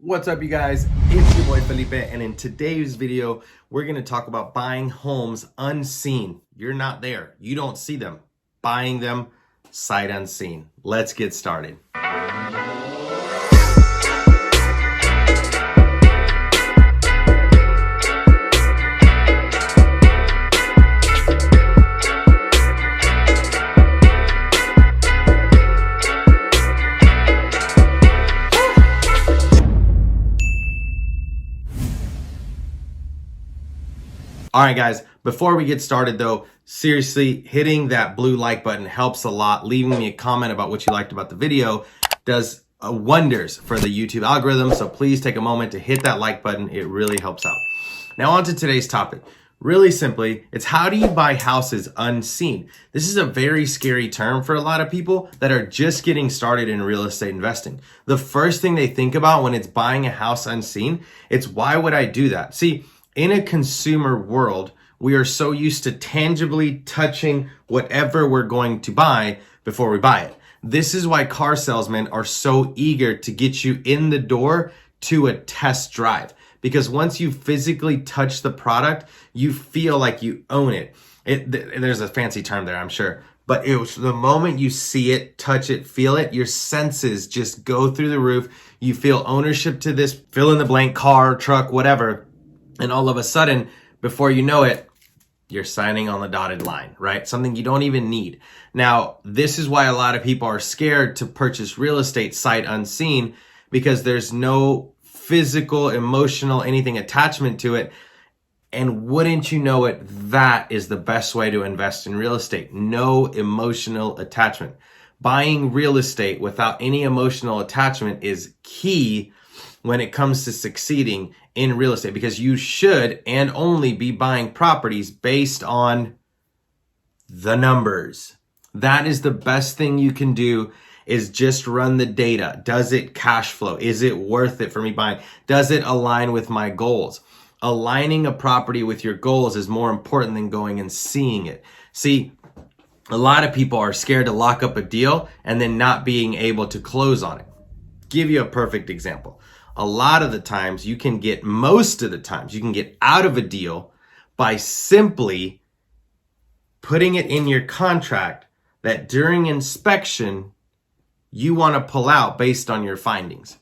What's up, you guys? It's your boy Felipe, and in today's video, we're going to talk about buying homes unseen. You're not there. You don't see them. Buying them sight unseen. Let's get started. All right, guys, before we get started though, seriously, hitting that blue like button helps a lot. Leaving me a comment about what you liked about the video does wonders for the YouTube algorithm. So please take a moment to hit that like button. It really helps out. Now on to today's topic. Really simply, it's how do you buy houses unseen? This is a very scary term for a lot of people that are just getting started in real estate investing. The first thing they think about when it's buying a house unseen, it's why would I do that? See, in a consumer world, we are so used to tangibly touching whatever we're going to buy before we buy it. This is why car salesmen are so eager to get you in the door to a test drive. Because once you physically touch the product, you feel like you own it. There's a fancy term there, I'm sure. But it was the moment you see it, touch it, feel it, your senses just go through the roof. You feel ownership to this fill in the blank car, truck, whatever. And all of a sudden, before you know it, you're signing on the dotted line, right? Something you don't even need. Now, this is why a lot of people are scared to purchase real estate sight unseen, because there's no physical, emotional, anything attachment to it. And wouldn't you know it, that is the best way to invest in real estate. No emotional attachment. Buying real estate without any emotional attachment is key when it comes to succeeding in real estate, because you should and only be buying properties based on the numbers. That is the best thing you can do, is just run the data. Does it cash flow? Is it worth it for me buying? Does it align with my goals? Aligning a property with your goals is more important than going and seeing it. See, a lot of people are scared to lock up a deal and then not being able to close on it. Give you a perfect example. A lot of the times most of the times you can get out of a deal by simply putting it in your contract that during inspection, you want to pull out based on your findings.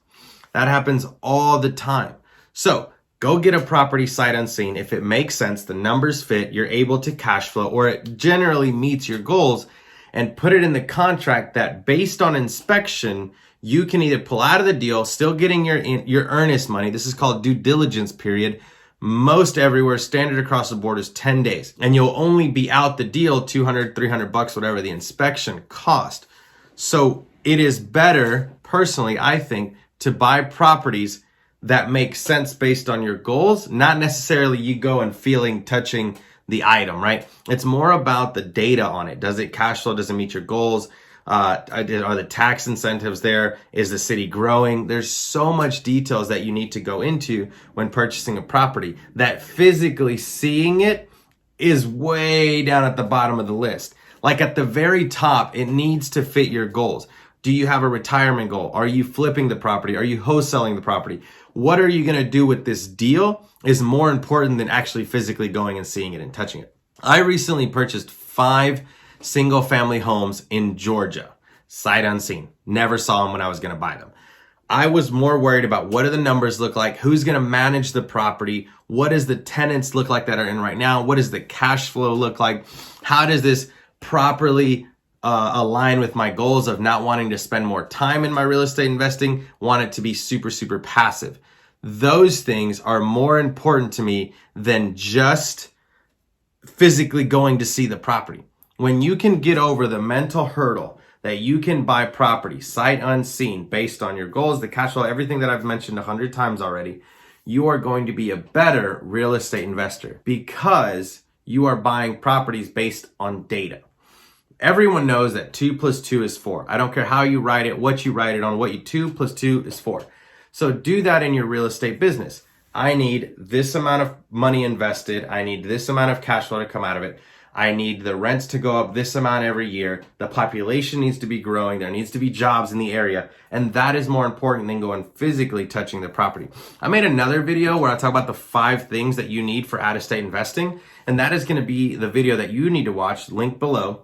That happens all the time. So go get a property sight unseen. If it makes sense, the numbers fit, you're able to cash flow, or it generally meets your goals, and put it in the contract that based on inspection, you can either pull out of the deal, still getting your earnest money. This is called due diligence period. Most everywhere, standard across the board, is 10 days. And you'll only be out the deal $200, $300, whatever the inspection cost. So it is better, personally, I think, to buy properties that make sense based on your goals, not necessarily you go and touching the item, right? It's more about the data on it. Does it cash flow? Does it meet your goals? Are the tax incentives there? Is the city growing? There's so much details that you need to go into when purchasing a property that physically seeing it is way down at the bottom of the list. Like at the very top, it needs to fit your goals. Do you have a retirement goal? Are you flipping the property? Are you wholesaling the property? What are you going to do with this deal is more important than actually physically going and seeing it and touching it. I recently purchased 5 single family homes in Georgia, sight unseen. Never saw them when I was going to buy them. I was more worried about what do the numbers look like? Who's going to manage the property? What does the tenants look like that are in right now? What does the cash flow look like? How does this properly align with my goals of not wanting to spend more time in my real estate investing, want it to be super, super passive? Those things are more important to me than just physically going to see the property. When you can get over the mental hurdle that you can buy property sight unseen based on your goals, the cash flow, everything that I've mentioned 100 times already, you are going to be a better real estate investor because you are buying properties based on data. Everyone knows that 2 + 2 is 4. I don't care how you write it, what you write it on, 2 + 2 is 4. So do that in your real estate business. I need this amount of money invested. I need this amount of cash flow to come out of it. I need the rents to go up this amount every year. The population needs to be growing. There needs to be jobs in the area. And that is more important than going physically touching the property. I made another video where I talk about the 5 things that you need for out-of-state investing. And that is going to be the video that you need to watch, link below.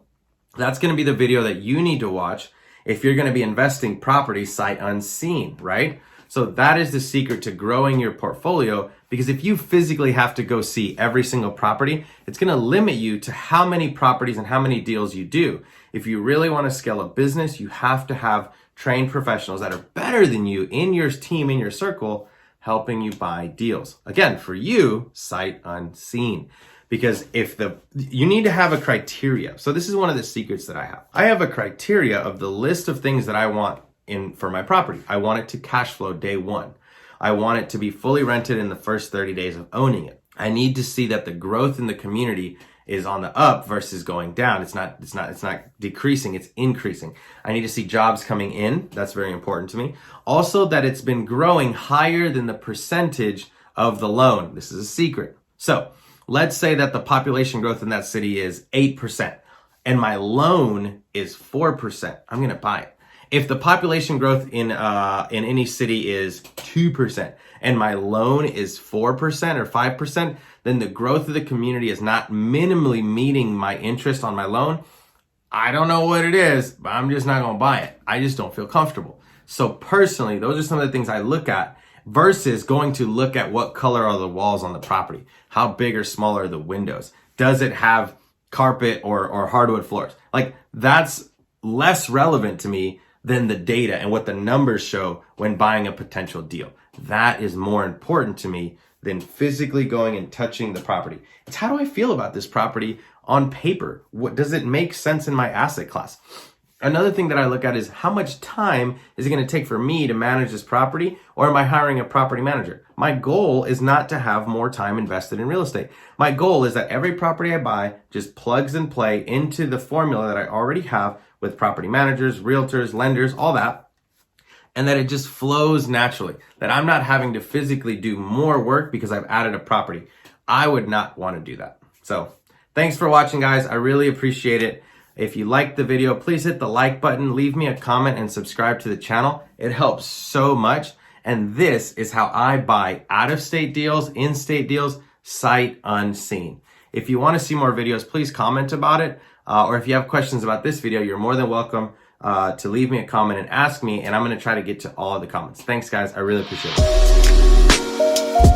That's going to be the video that you need to watch if you're going to be investing property sight unseen, right? So that is the secret to growing your portfolio, because if you physically have to go see every single property, it's going to limit you to how many properties and how many deals you do. If you really want to scale a business, you have to have trained professionals that are better than you in your team, in your circle, helping you buy deals. Again, for you, sight unseen. Because you need to have a criteria. So this is one of the secrets that I have. I have a criteria of the list of things that I want for my property. I want it to cash flow day 1. I want it to be fully rented in the first 30 days of owning it. I need to see that the growth in the community is on the up versus going down. It's not decreasing, it's increasing. I need to see jobs coming in. That's very important to me. Also, that it's been growing higher than the percentage of the loan. This is a secret. So let's say that the population growth in that city is 8% and my loan is 4%. I'm going to buy it. If the population growth in any city is 2% and my loan is 4% or 5%, then the growth of the community is not minimally meeting my interest on my loan. I don't know what it is, but I'm just not going to buy it. I just don't feel comfortable. So personally, those are some of the things I look at versus going to look at what color are the walls on the property. How big or small are the windows? Does it have carpet or hardwood floors? Like, that's less relevant to me than the data and what the numbers show when buying a potential deal. That is more important to me than physically going and touching the property. It's how do I feel about this property on paper? What does it make sense in my asset class? Another thing that I look at is how much time is it going to take for me to manage this property, or am I hiring a property manager? My goal is not to have more time invested in real estate. My goal is that every property I buy just plugs and play into the formula that I already have with property managers, realtors, lenders, all that, and that it just flows naturally, that I'm not having to physically do more work because I've added a property. I would not want to do that. So thanks for watching, guys. I really appreciate it. If you liked the video, please hit the like button, leave me a comment, and subscribe to the channel. It helps so much. And this is how I buy out-of-state deals, in-state deals, sight unseen. If you want to see more videos, please comment about it. Or if you have questions about this video, you're more than welcome to leave me a comment and ask me, and I'm going to try to get to all of the comments. Thanks, guys. I really appreciate it.